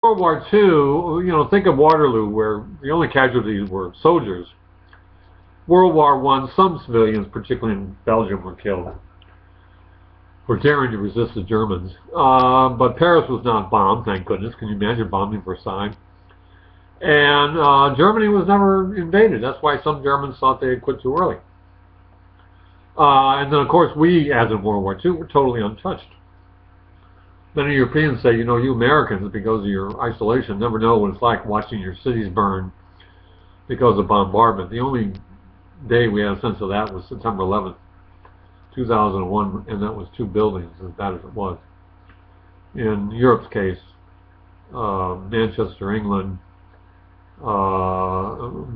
World War II, think of Waterloo, where the only casualties were soldiers. World War I, some civilians, particularly in Belgium, were killed for daring to resist the Germans. But Paris was not bombed, thank goodness. Can you imagine bombing Versailles? And Germany was never invaded. That's why some Germans thought they had quit too early. And then, of course, we, as in World War II, were totally untouched. Many Europeans say, you Americans, because of your isolation, never know what it's like watching your cities burn because of bombardment. The only day we had a sense of that was September 11th, 2001, and that was 2 buildings, as bad as it was. In Europe's case, Manchester, England,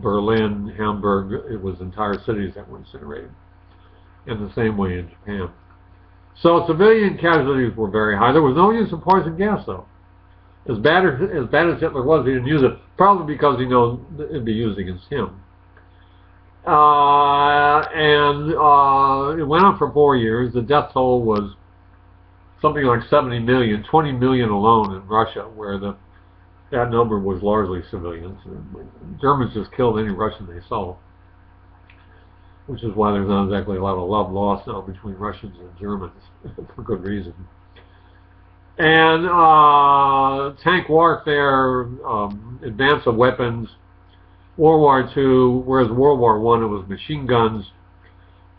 Berlin, Hamburg, it was entire cities that were incinerated. In the same way in Japan. So civilian casualties were very high. There was no use of poison gas, though. As bad as Hitler was, he didn't use it, probably because he knows it'd be used against him. And it went on for 4 years. The death toll was something like 70 million, 20 million alone in Russia, where that number was largely civilians. Germans just killed any Russian they saw, which is why there's not exactly a lot of love lost now between Russians and Germans, for good reason. And tank warfare, advance of weapons, World War II, whereas World War I it was machine guns,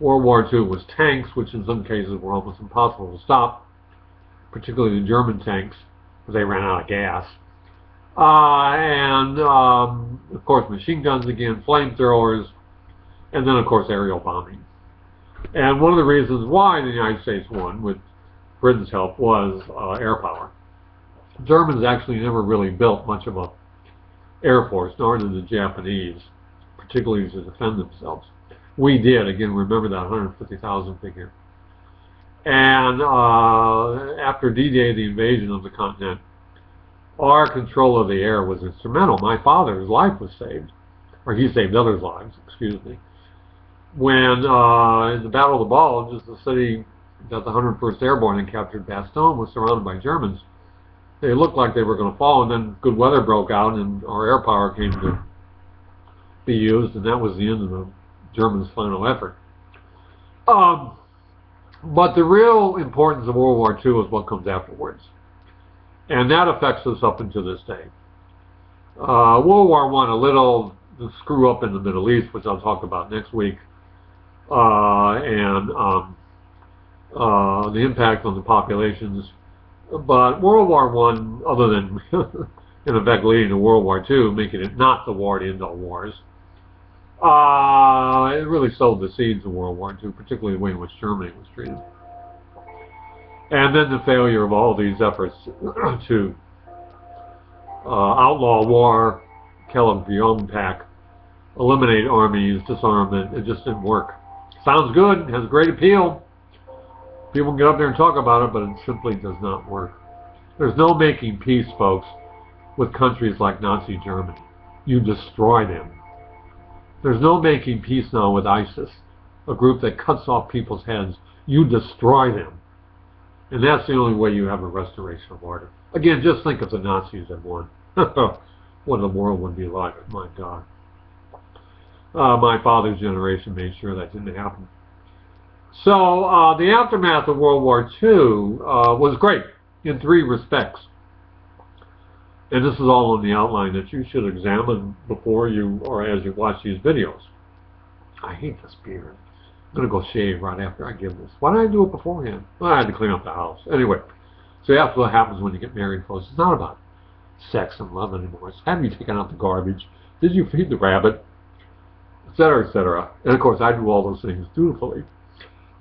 World War II was tanks, which in some cases were almost impossible to stop, particularly the German tanks, because they ran out of gas. And of course machine guns again, flamethrowers, and then, of course, aerial bombing. And one of the reasons why the United States won, with Britain's help, was air power. Germans actually never really built much of a air force, nor did the Japanese, particularly to defend themselves. We did. Again, remember that 150,000 figure. And after D-Day, the invasion of the continent, our control of the air was instrumental. My father's life was saved, or he saved others' lives, excuse me. When in the Battle of the Bulge, the city that the 101st Airborne had captured, Bastogne, was surrounded by Germans. They looked like they were going to fall, and then good weather broke out, and our air power came to be used, and that was the end of the Germans' final effort. But the real importance of World War II is what comes afterwards, and that affects us up until this day. World War I, a little screw up in the Middle East, which I'll talk about next week, and the impact on the populations. But World War I, other than in effect leading to World War II, making it not the war to end all wars, it really sowed the seeds of World War II, particularly the way in which Germany was treated. And then the failure of all these efforts to outlaw war, Kellogg-Briand Pact, eliminate armies, disarmament, it just didn't work. Sounds good, has great appeal. People can get up there and talk about it, but it simply does not work. There's no making peace, folks, with countries like Nazi Germany. You destroy them. There's no making peace now with ISIS, a group that cuts off people's heads. You destroy them. And that's the only way you have a restoration of order. Again, just think if the Nazis had won. What the world would be like, my God. My father's generation made sure that didn't happen. So the aftermath of World War II was great in 3 respects. And this is all in the outline that you should examine before you or as you watch these videos. I hate this beard. I'm going to go shave right after I give this. Why did I do it beforehand? Well, I had to clean up the house. Anyway, so that's what happens when you get married, folks. It's not about sex and love anymore. It's have you taken out the garbage? Did you feed the rabbit? Etc., etc. And of course, I do all those things dutifully.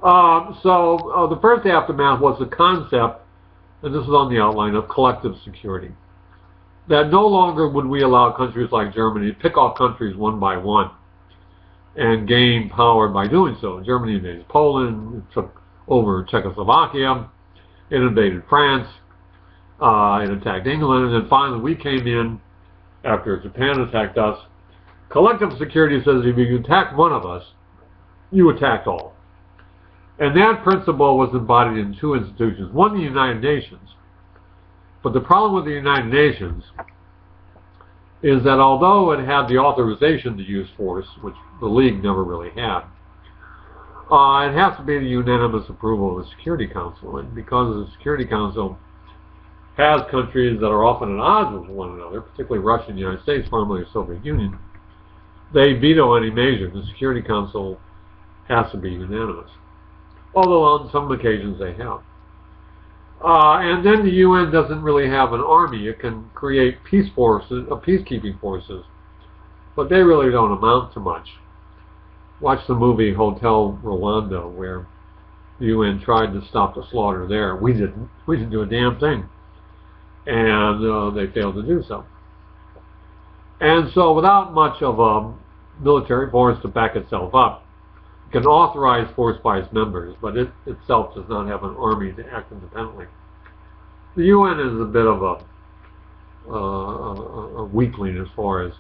So the first aftermath was the concept, and this is on the outline, of collective security. That no longer would we allow countries like Germany to pick off countries one by one and gain power by doing so. Germany invaded Poland, it took over Czechoslovakia, it invaded France, it attacked England, and then finally we came in after Japan attacked us. Collective security says if you attack one of us, you attacked all. And that principle was embodied in 2 institutions. One, the United Nations, But the problem with the United Nations is that although it had the authorization to use force, which the League never really had, it has to be the unanimous approval of the Security Council. And because the Security Council has countries that are often at odds with one another, particularly Russia and the United States, formerly the Soviet Union, they veto any measure. The Security Council has to be unanimous, although on some occasions they have. And then the UN doesn't really have an army. It can create peace forces, peacekeeping forces, but they really don't amount to much. Watch the movie Hotel Rwanda, where the UN tried to stop the slaughter there. We didn't. We didn't do a damn thing, and they failed to do so. And so, without much of a military force to back itself up, it can authorize force by its members, but it itself does not have an army to act independently. The UN is a bit of a weakling as far as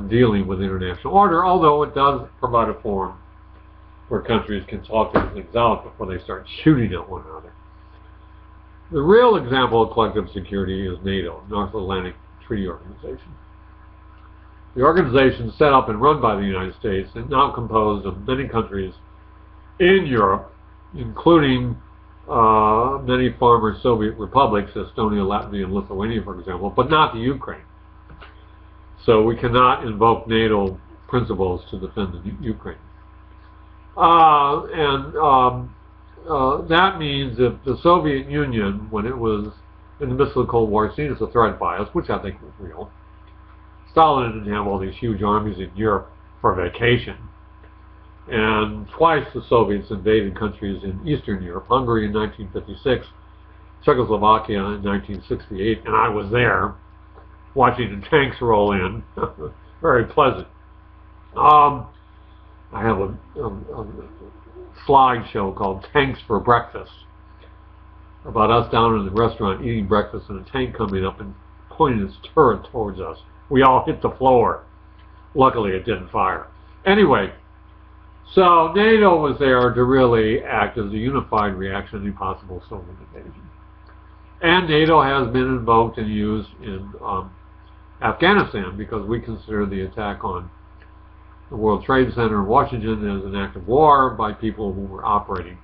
dealing with international order, although it does provide a forum where countries can talk these things out before they start shooting at one another. The real example of collective security is NATO, North Atlantic Treaty Organization. The organization set up and run by the United States is now composed of many countries in Europe, including many former Soviet republics, Estonia, Latvia, and Lithuania, for example, but not the Ukraine. So we cannot invoke NATO principles to defend the Ukraine. That means that the Soviet Union, when it was in the midst of the Cold War, seen as a threat by us, which I think was real. Stalin didn't have all these huge armies in Europe for vacation. And twice the Soviets invaded countries in Eastern Europe, Hungary in 1956, Czechoslovakia in 1968, and I was there watching the tanks roll in. Very pleasant. I have a slideshow called Tanks for Breakfast about us down in the restaurant eating breakfast and a tank coming up and pointing its turret towards us. We all hit the floor. Luckily it didn't fire. Anyway, so NATO was there to really act as a unified reaction to any possible Soviet invasion. And NATO has been invoked and used in Afghanistan because we consider the attack on the World Trade Center in Washington as an act of war by people who were operating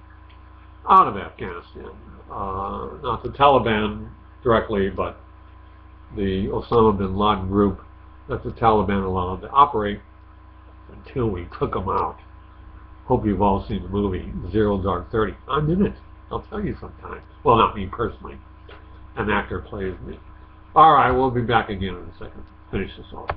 out of Afghanistan. Not the Taliban directly, but the Osama bin Laden group that the Taliban allowed to operate until we took them out. Hope you've all seen the movie Zero Dark 30. I'm in it. I'll tell you sometime. Well, not me personally. An actor plays me. All right, we'll be back again in a second. Finish this off.